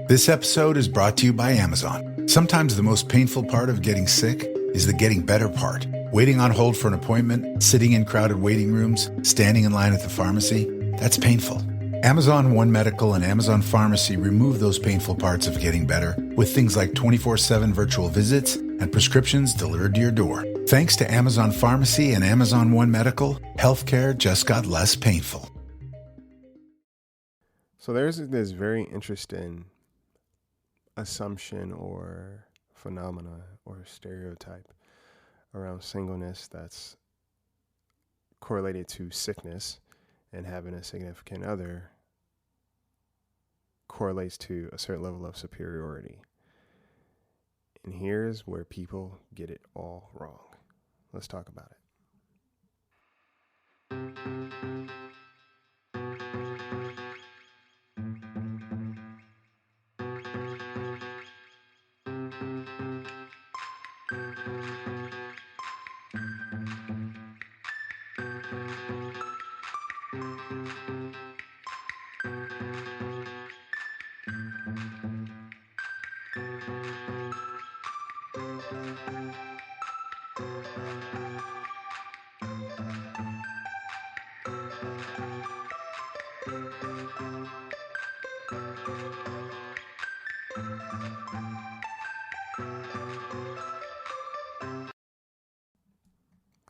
This episode is brought to you by Amazon. Sometimes the most painful part of getting sick is the getting better part. Waiting on hold for an appointment, sitting in crowded waiting rooms, standing in line at the pharmacy, that's painful. Amazon One Medical and Amazon Pharmacy remove those painful parts of getting better with things like 24/7 virtual visits and prescriptions delivered to your door. Thanks to Amazon Pharmacy and Amazon One Medical, healthcare just got less painful. So there's this very interesting assumption or phenomena or stereotype around singleness that's correlated to sickness, and having a significant other correlates to a certain level of superiority. And here's where people get it all wrong. Let's talk about it.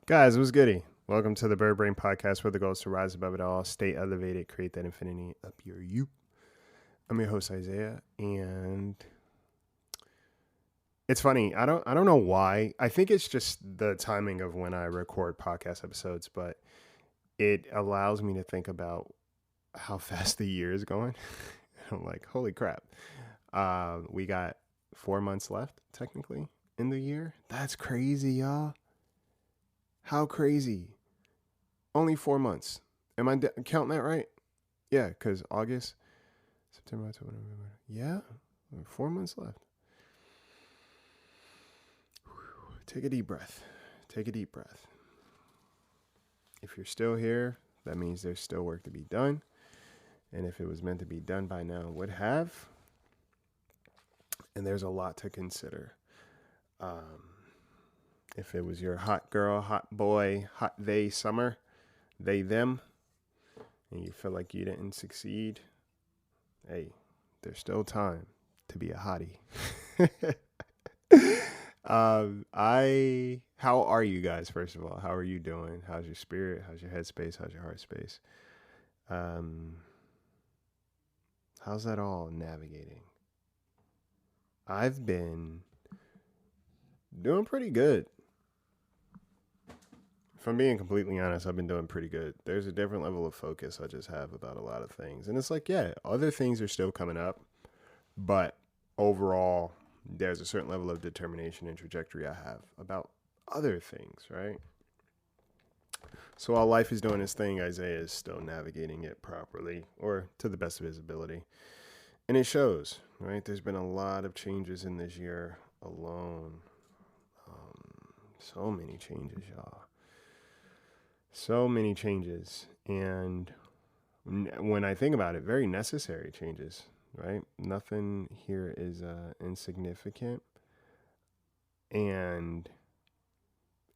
Guys, what's goody? Welcome to the Bird Brain Podcast, where the goal is to rise above it all, stay elevated, create that infinity up your you. I'm your host, Isaiah, and it's funny. I don't know why. I think it's just the timing of when I record podcast episodes, but it allows me to think about how fast the year is going. I'm like, holy crap. We got 4 months left, technically, in the year. That's crazy, y'all. How crazy. Only 4 months. Am I counting that right? Yeah, because August, September, October, November. Yeah, 4 months left. Take a deep breath. Take a deep breath. If you're still here, that means there's still work to be done. And if it was meant to be done by now, it would have. And there's a lot to consider. If it was your hot girl, hot boy, hot they summer, they them, and you feel like you didn't succeed, hey, there's still time to be a hottie. How are you guys, first of all? How are you doing? How's your spirit? How's your head space? How's your heart space? How's that all navigating? I've been doing pretty good. If I'm being completely honest, I've been doing pretty good. There's a different level of focus I just have about a lot of things. And it's like, yeah, other things are still coming up, but overall, there's a certain level of determination and trajectory I have about other things, right? So while life is doing its thing, Isaiah is still navigating it properly, or to the best of his ability. And it shows, right? There's been a lot of changes in this year alone. So many changes, y'all. So many changes. And when I think about it, very necessary changes, right? Nothing here is insignificant. And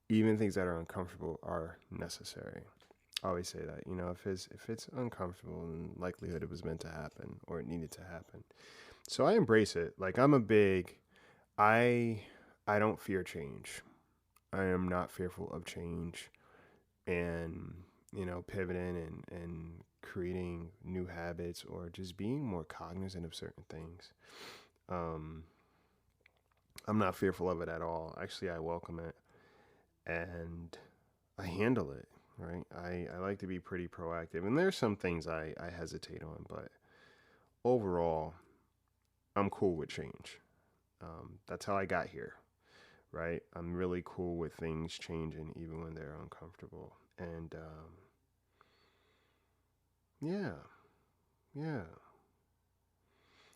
even things that are uncomfortable are necessary. I always say that, if it's uncomfortable, then likelihood it was meant to happen or it needed to happen. So I embrace it. Like I don't fear change. I am not fearful of change and, pivoting and creating new habits or just being more cognizant of certain things. I'm not fearful of it at all. Actually, I welcome it and I handle it, right? I like to be pretty proactive, and there's some things I hesitate on, but overall, I'm cool with change. That's how I got here, right? I'm really cool with things changing even when they're uncomfortable. And yeah.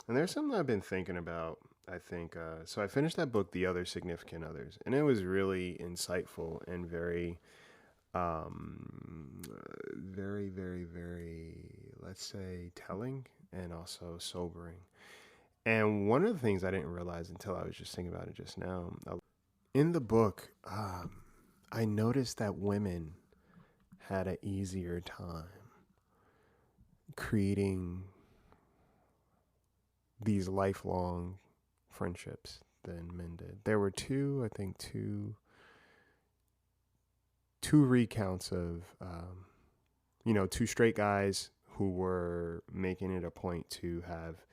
And there's something I've been thinking about, I think. So I finished that book, The Other Significant Others, and it was really insightful and very, very, very, very, let's say, telling and also sobering. And one of the things I didn't realize until I was just thinking about it just now, in the book, I noticed that women had an easier time creating these lifelong friendships than men did. There were two recounts of, two straight guys who were making it a point to have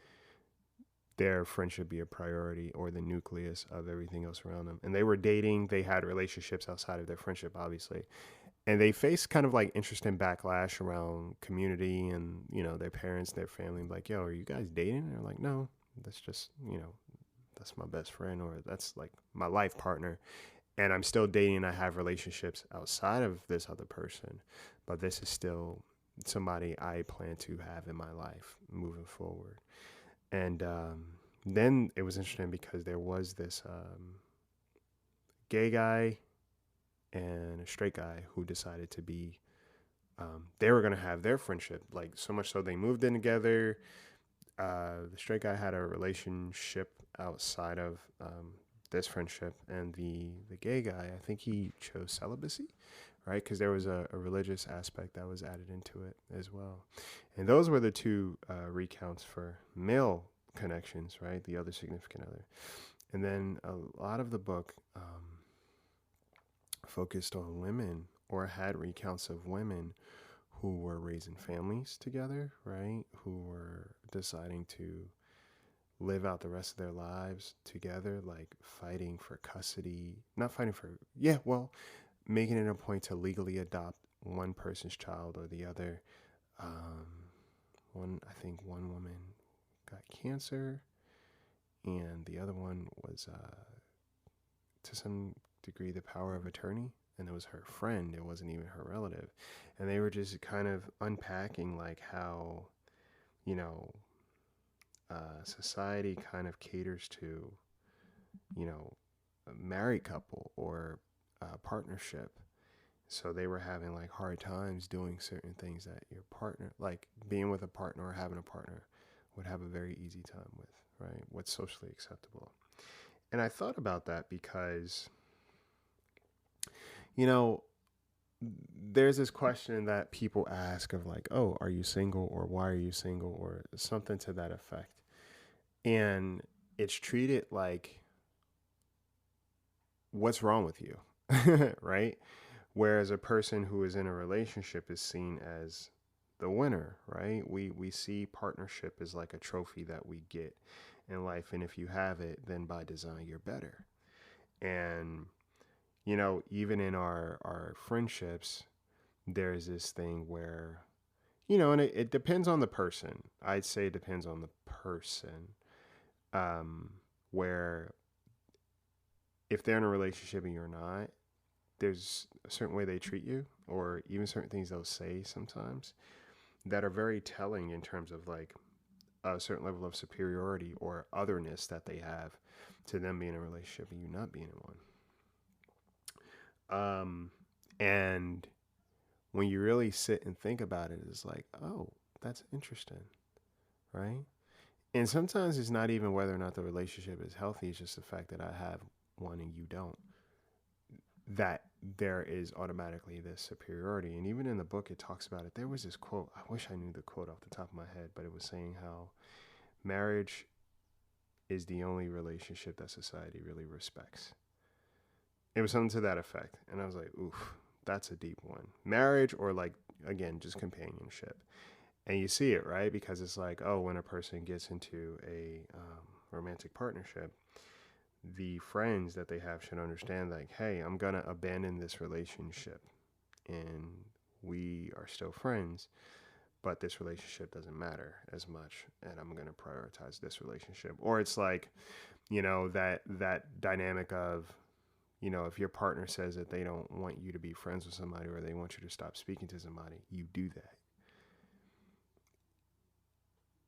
their friendship be a priority or the nucleus of everything else around them. And they were dating, they had relationships outside of their friendship, obviously. And they faced kind of like interesting backlash around community and, their parents, their family, like, yo, are you guys dating? And they're like, no, that's just, that's my best friend, or that's like my life partner. And I'm still dating. I have relationships outside of this other person, but this is still somebody I plan to have in my life moving forward. And then it was interesting because there was this gay guy and a straight guy who decided to be, they were going to have their friendship, like so much so they moved in together. The straight guy had a relationship outside of this friendship, and the gay guy, I think he chose celibacy, right? Because there was a religious aspect that was added into it as well. And those were the two recounts for male connections, right? The other significant other. And then a lot of the book focused on women, or had recounts of women who were raising families together, right? Who were deciding to live out the rest of their lives together, like fighting for custody, making it a point to legally adopt one person's child or the other. I think one woman got cancer, and the other one was, to some degree, the power of attorney, and it was her friend. It wasn't even her relative, and they were just kind of unpacking like how, society kind of caters to, a married couple or a partnership. So they were having like hard times doing certain things that your partner, like being with a partner or having a partner, would have a very easy time with, right? What's socially acceptable. And I thought about that because, there's this question that people ask of like, oh, are you single, or why are you single, or something to that effect. And it's treated like, what's wrong with you, right? Whereas a person who is in a relationship is seen as the winner, right? We see partnership as like a trophy that we get in life. And if you have it, then by design, you're better. And, even in our friendships, there's this thing where, and it depends on the person. I'd say it depends on the person, where if they're in a relationship and you're not, there's a certain way they treat you, or even certain things they'll say sometimes that are very telling in terms of like a certain level of superiority or otherness that they have to them being in a relationship and you not being in one. And when you really sit and think about it, it's like, oh, that's interesting, right? And sometimes it's not even whether or not the relationship is healthy. It's just the fact that I have one and you don't, that there is automatically this superiority. And even in the book, it talks about it. There was this quote. I wish I knew the quote off the top of my head, but it was saying how marriage is the only relationship that society really respects. It was something to that effect. And I was like, oof, that's a deep one. Marriage, or like, again, just companionship. And you see it, right? Because it's like, oh, when a person gets into a romantic partnership, the friends that they have should understand, like, hey, I'm going to abandon this relationship and we are still friends, but this relationship doesn't matter as much, and I'm going to prioritize this relationship. Or it's like, that dynamic of, if your partner says that they don't want you to be friends with somebody, or they want you to stop speaking to somebody, you do that.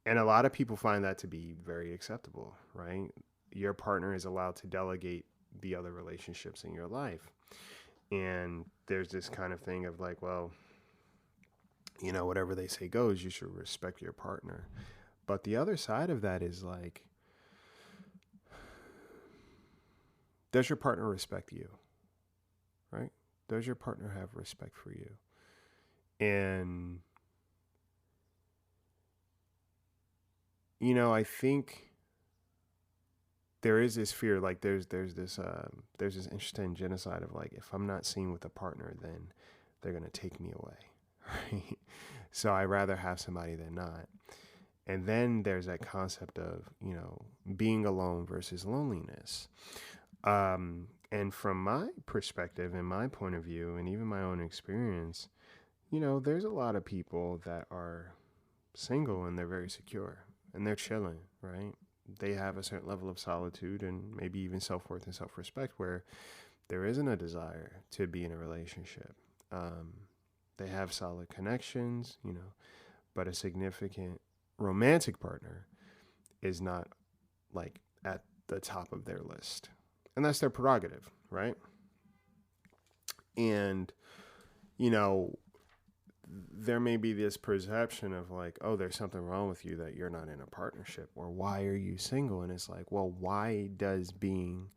And a lot of people find that to be very acceptable, right? Your partner is allowed to delegate the other relationships in your life. And there's this kind of thing of like, well, whatever they say goes, you should respect your partner. But the other side of that is like, does your partner respect you? Right? Does your partner have respect for you? And, I think there is this fear, like there's this interesting genocide of like, if I'm not seen with a partner, then they're gonna take me away, right? So I rather have somebody than not. And then there's that concept of being alone versus loneliness. And from my perspective and my point of view, and even my own experience, there's a lot of people that are single and they're very secure and they're chilling, right? They have a certain level of solitude and maybe even self-worth and self-respect where there isn't a desire to be in a relationship. They have solid connections, but a significant romantic partner is not like at the top of their list. And that's their prerogative, right? And, there may be this perception of like, oh, there's something wrong with you that you're not in a partnership, or why are you single? And it's like, well, why does being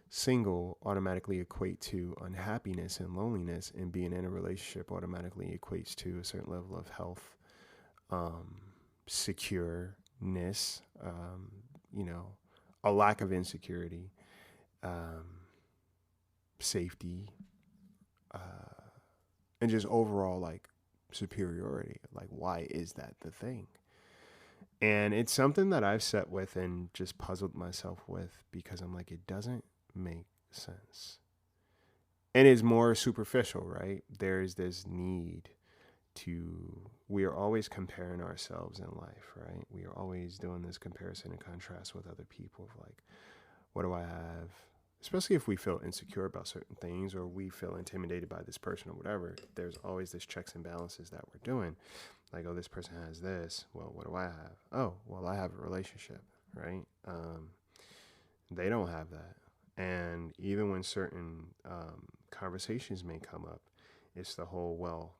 single automatically equate to unhappiness and loneliness, and being in a relationship automatically equates to a certain level of health, secureness, a lack of insecurity, safety, and just overall like superiority? Like, why is that the thing? And it's something that I've sat with and just puzzled myself with, because I'm like, it doesn't make sense. And it's more superficial, right? There's this need we are always comparing ourselves in life, right? We are always doing this comparison and contrast with other people of like, what do I have? Especially if we feel insecure about certain things, or we feel intimidated by this person or whatever, there's always this checks and balances that we're doing. Like, oh, this person has this. Well, what do I have? Oh, well, I have a relationship, right? They don't have that. And even when certain conversations may come up, it's the whole, well,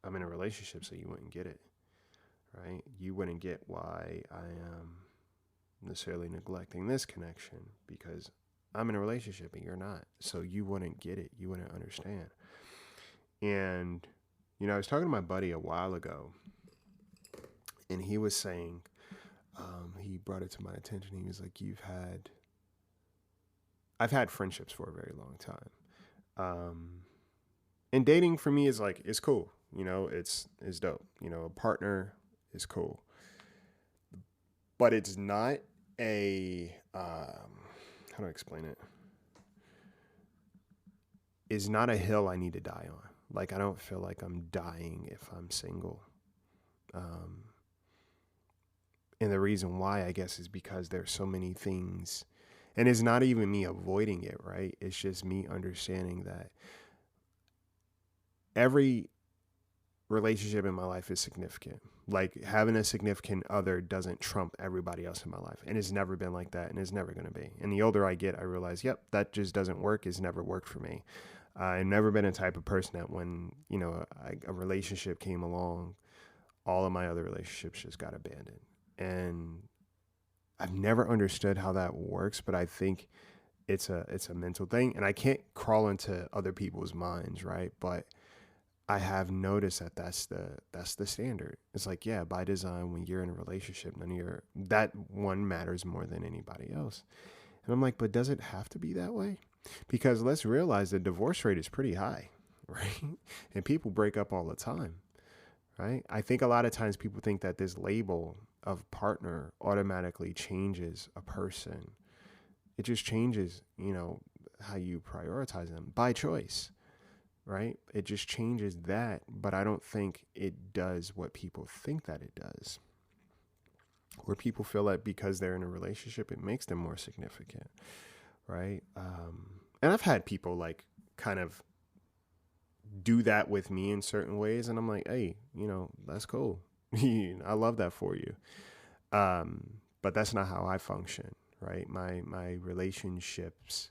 I'm in a relationship, so you wouldn't get it, right? You wouldn't get why I am necessarily neglecting this connection, because I'm in a relationship and you're not. So you wouldn't get it. You wouldn't understand. And, I was talking to my buddy a while ago, and he was saying, he brought it to my attention. He was like, I've had friendships for a very long time. And dating for me is like, it's cool. It's dope. A partner is cool. But it's not how do I explain it? It's not a hill I need to die on. Like, I don't feel like I'm dying if I'm single. And the reason why, I guess, is because there's so many things, and it's not even me avoiding it, right? It's just me understanding that every relationship in my life is significant. Like, having a significant other doesn't trump everybody else in my life. And it's never been like that, and it's never going to be. And the older I get, I realize, yep, that just doesn't work. It's never worked for me. I've never been a type of person that when, a relationship came along, all of my other relationships just got abandoned. And I've never understood how that works, but I think it's a mental thing. And I can't crawl into other people's minds, right? But I have noticed that that's the standard. It's like, yeah, by design, when you're in a relationship, that one matters more than anybody else. And I'm like, but does it have to be that way? Because let's realize the divorce rate is pretty high, right? And people break up all the time, right? I think a lot of times people think that this label of partner automatically changes a person. It just changes, how you prioritize them by choice. Right? It just changes that, but I don't think it does what people think that it does. Where people feel that because they're in a relationship, it makes them more significant, right? And I've had people like kind of do that with me in certain ways, and I'm like, hey, that's cool. I love that for you. But that's not how I function, right? My relationships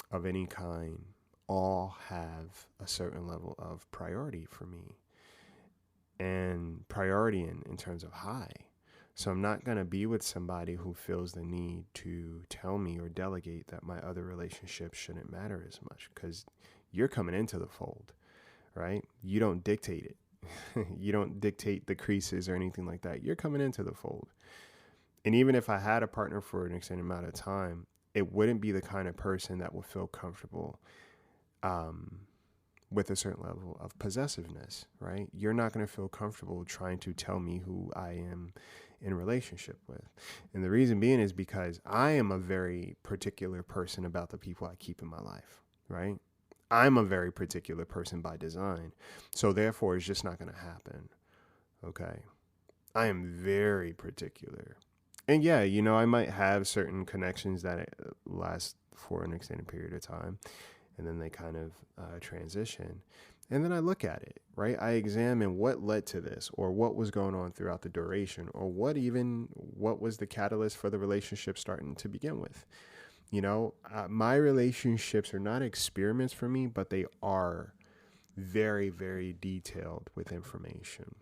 of any kind all have a certain level of priority for me, and priority in terms of high. So I'm not going to be with somebody who feels the need to tell me or delegate that my other relationships shouldn't matter as much, because you're coming into the fold, right? You don't dictate it. You don't dictate the creases or anything like that. You're coming into the fold. And even if I had a partner for an extended amount of time, it wouldn't be the kind of person that will feel comfortable with a certain level of possessiveness, right? You're not going to feel comfortable trying to tell me who I am in relationship with. And the reason being is because I am a very particular person about the people I keep in my life, right? I'm a very particular person by design. So therefore, it's just not going to happen. Okay. I am very particular. And yeah, I might have certain connections that last for an extended period of time, and then they kind of transition. And then I look at it, right? I examine what led to this, or what was going on throughout the duration, or what was the catalyst for the relationship starting to begin with. My relationships are not experiments for me, but they are very, very detailed with information.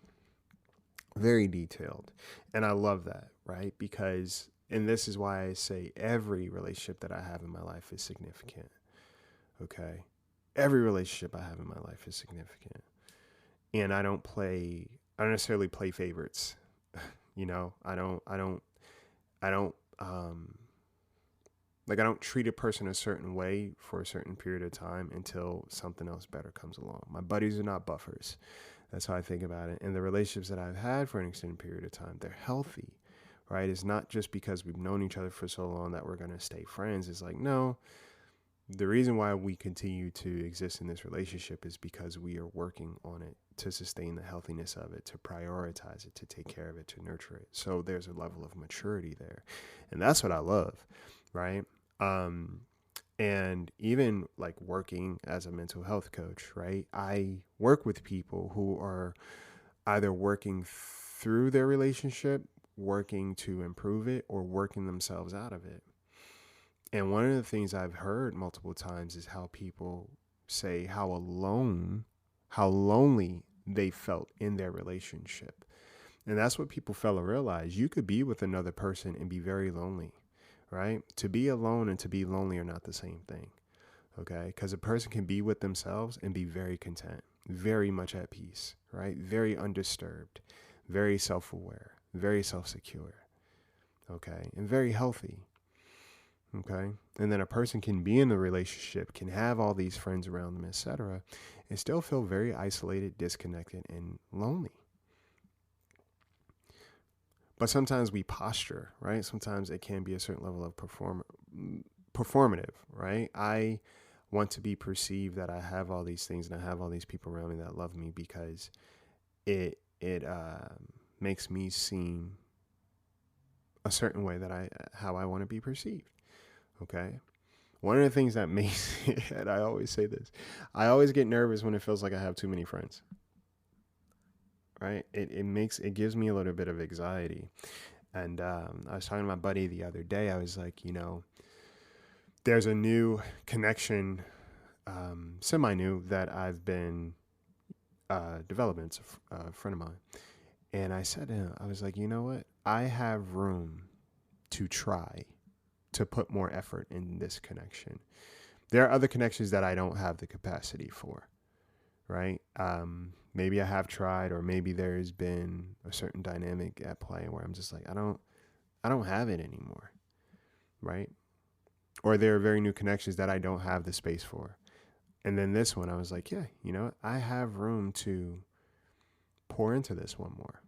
Very detailed. And I love that, right? Because, and this is why I say every relationship that I have in my life is significant. Okay? Every relationship I have in my life is significant. And I don't necessarily play favorites. I don't treat a person a certain way for a certain period of time until something else better comes along. My buddies are not buffers. That's how I think about it. And the relationships that I've had for an extended period of time, they're healthy, right? It's not just because we've known each other for so long that we're going to stay friends. It's like, no, the reason why we continue to exist in this relationship is because we are working on it to sustain the healthiness of it, to prioritize it, to take care of it, to nurture it. So there's a level of maturity there. And that's what I love, right? And even like working as a mental health coach, right? I work with people who are either working through their relationship, working to improve it, or working themselves out of it. And one of the things I've heard multiple times is how people say how lonely they felt in their relationship. And that's what people fail to realize. You could be with another person and be very lonely. Right? To be alone and to be lonely are not the same thing. Okay? Because a person can be with themselves and be very content, very much at peace, right? Very undisturbed, very self-aware, very self-secure. Okay? And very healthy. Okay? And then a person can be in a relationship, can have all these friends around them, etc., and still feel very isolated, disconnected, and lonely. But sometimes we posture, right? Sometimes it can be a certain level of performative, right? I want to be perceived that I have all these things and I have all these people around me that love me because it makes me seem a certain way how I want to be perceived. Okay. One of the things that makes, and I always say this, I always get nervous when it feels like I have too many friends. Right? It gives me a little bit of anxiety. And I was talking to my buddy the other day. I was like, there's a new connection, semi-new, that I've been developing. It's a friend of mine. And I said to him, I was like, you know what? I have room to try to put more effort in this connection. There are other connections that I don't have the capacity for. Right? Maybe I have tried, or maybe there's been a certain dynamic at play where I'm just like, I don't have it anymore. Right? Or there are very new connections that I don't have the space for. And then this one, I was like, yeah, I have room to pour into this one more.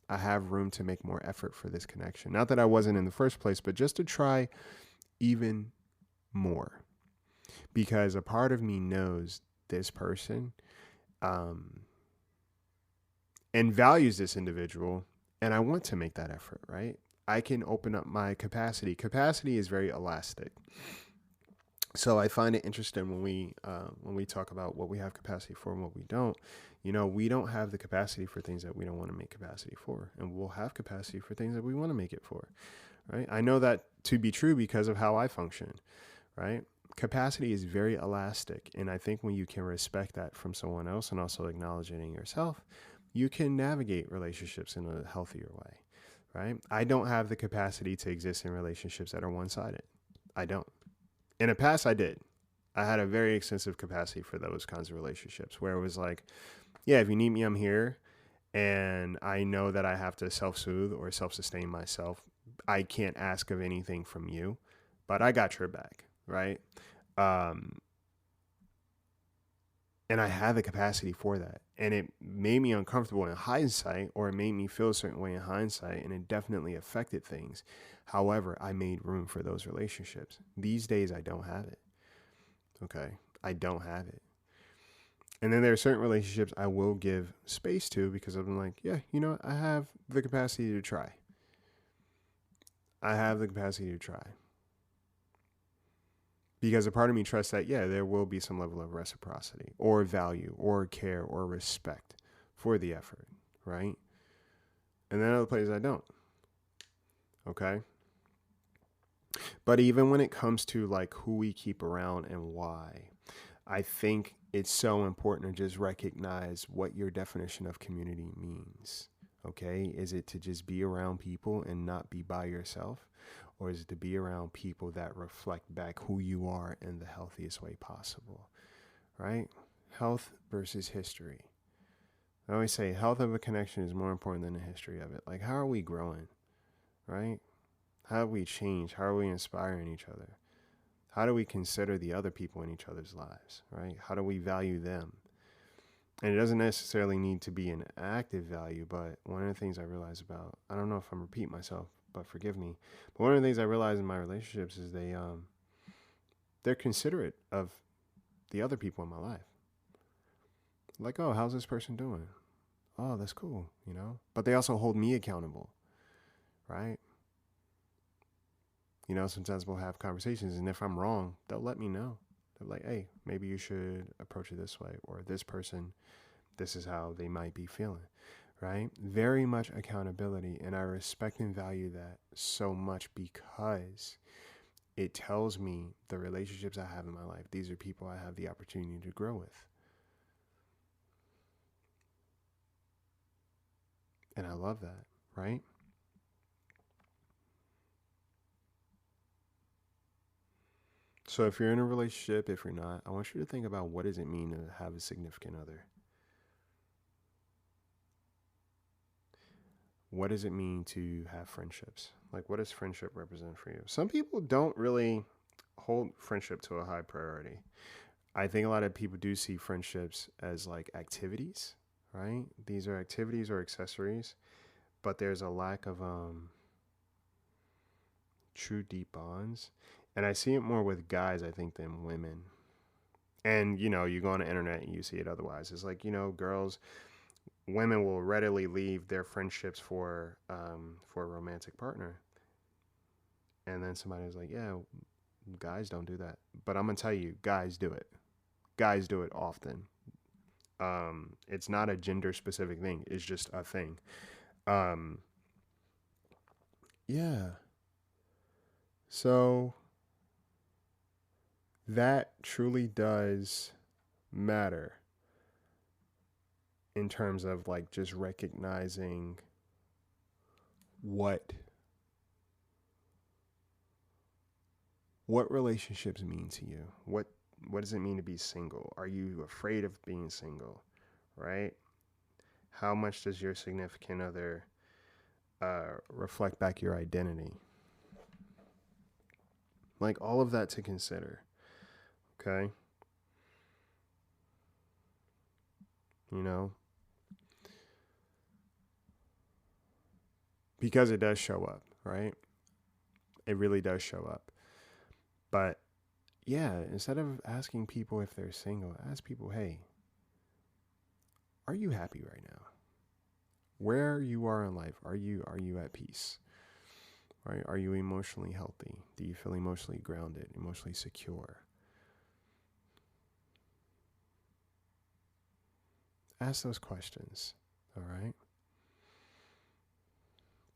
I have room to make more effort for this connection. Not that I wasn't in the first place, but just to try even more. Because a part of me knows this person and values this individual, and I want to make that effort, right? I can open up my capacity. Capacity is very elastic. So I find it interesting when we talk about what we have capacity for and what we don't. We don't have the capacity for things that we don't want to make capacity for, and we'll have capacity for things that we want to make it for, right? I know that to be true because of how I function, right? Capacity is very elastic, and I think when you can respect that from someone else and also acknowledge it in yourself, you can navigate relationships in a healthier way, right? I don't have the capacity to exist in relationships that are one-sided. I don't. In the past, I did. I had a very extensive capacity for those kinds of relationships where it was like, yeah, if you need me, I'm here. And I know that I have to self-soothe or self-sustain myself. I can't ask of anything from you, but I got your back, right? Um, and I had the capacity for that. And it made me uncomfortable in hindsight, or it made me feel a certain way in hindsight, and it definitely affected things. However, I made room for those relationships. These days, I don't have it. Okay? I don't have it. And then there are certain relationships I will give space to because I'm like, yeah, you know, I have the capacity to try. I have the capacity to try. Because a part of me trusts that, yeah, there will be some level of reciprocity or value or care or respect for the effort, right? And then other places I don't. Okay? But even when it comes to like who we keep around and why, I think it's so important to just recognize what your definition of community means. Okay? Is it to just be around people and not be by yourself? Or is it to be around people that reflect back who you are in the healthiest way possible? Right? Health versus history. I always say health of a connection is more important than the history of it. Like, how are we growing? Right? How have we changed? How are we inspiring each other? How do we consider the other people in each other's lives? Right? How do we value them? And it doesn't necessarily need to be an active value, but one of the things I realized about, I don't know if I'm repeating myself, but forgive me. But one of the things I realized in my relationships is they're considerate of the other people in my life. Like, oh, how's this person doing? Oh, that's cool, you know? But they also hold me accountable, right? You know, sometimes we'll have conversations, and if I'm wrong, they'll let me know. They're like, hey, maybe you should approach it this way, or this person, this is how they might be feeling, right? Very much accountability, and I respect and value that so much because it tells me the relationships I have in my life, these are people I have the opportunity to grow with. And I love that, right? So if you're in a relationship, if you're not, I want you to think about what does it mean to have a significant other? What does it mean to have friendships? Like, what does friendship represent for you? Some people don't really hold friendship to a high priority. I think a lot of people do see friendships as like activities, right? These are activities or accessories, but there's a lack of true deep bonds. And I see it more with guys, I think, than women. And, you know, you go on the internet and you see it otherwise. It's like, you know, women will readily leave their friendships for a romantic partner. And then somebody's like, yeah, guys don't do that. But I'm going to tell you, guys do it. Guys do it often. It's not a gender specific thing. It's just a thing. Yeah. So that truly does matter in terms of like just recognizing what relationships mean to you. What does it mean to be single? Are you afraid of being single? Right? How much does your significant other reflect back your identity? Like all of that to consider. Okay? You know? Because it does show up, right? It really does show up. But yeah, instead of asking people if they're single, ask people, hey, are you happy right now? Where you are in life, are you at peace? Right? Are you emotionally healthy? Do you feel emotionally grounded, emotionally secure? Ask those questions, all right?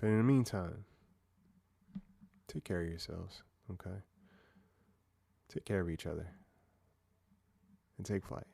But in the meantime, take care of yourselves, okay? Take care of each other and take flight.